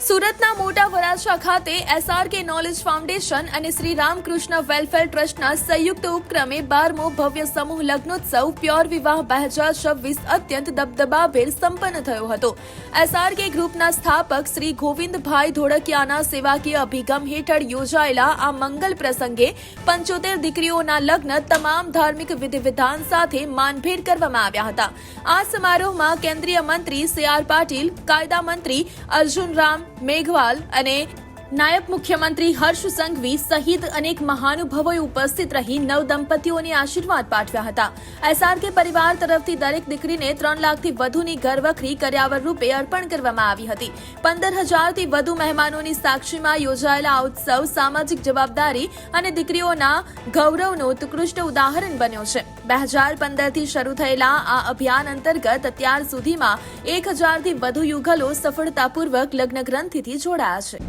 સુરતના મોટા વરાછા ખાતે SRK નોલેજ ફાઉન્ડેશન અને શ્રી રામકૃષ્ણ વેલફેર ટ્રસ્ટના સંયુક્ત ઉપક્રમે 12મો ભવ્ય સમૂહ લગ્નોત્સવ પ્યોર વિવાહ 2026 અત્યંત દબદબાભેર સંપન્ન થયો હતો. SRK ગ્રુપના સ્થાપક શ્રી ગોવિંદભાઈ ધોળકિયાના સેવાકીય અભિગમ હેઠળ યોજાયેલા આ મંગલ પ્રસંગે 75 દીકરીઓના લગ્ન તમામ ધાર્મિક વિધિવિધાન સાથે માનભેર કરવામાં આવ્યા હતા. આ સમારોહમાં કેન્દ્રીય મંત્રી CR પાટીલ, કાયદા મંત્રી અર્જુન રામ મેઘવાલ અને નાયબ મુખ્યમંત્રી હર્ષ સંઘવી સહિત અનેક મહાનુભાવોએ ઉપસ્થિત રહી નવદંપતીઓને આશીર્વાદ પાઠવ્યા હતા. SRK પરિવાર તરફથી દરેક દીકરીને 3 લાખથી વધુની ઘરવખરી કર્યાવર રૂપે અર્પણ કરવામાં આવી હતી. 15,000થી વધુ મહેમાનોની સાક્ષીમાં યોજાયેલા આ ઉત્સવ સામાજિક જવાબદારી અને દીકરીઓના ગૌરવનું ઉત્કૃષ્ટ ઉદાહરણ બન્યો છે. 2015થી શરૂ થયેલા આ અભિયાન અંતર્ગત અત્યાર સુધીમાં 1,000થી વધુ યુગલો સફળતાપૂર્વક લગ્ન ગ્રંથિથી જોડાયા છે.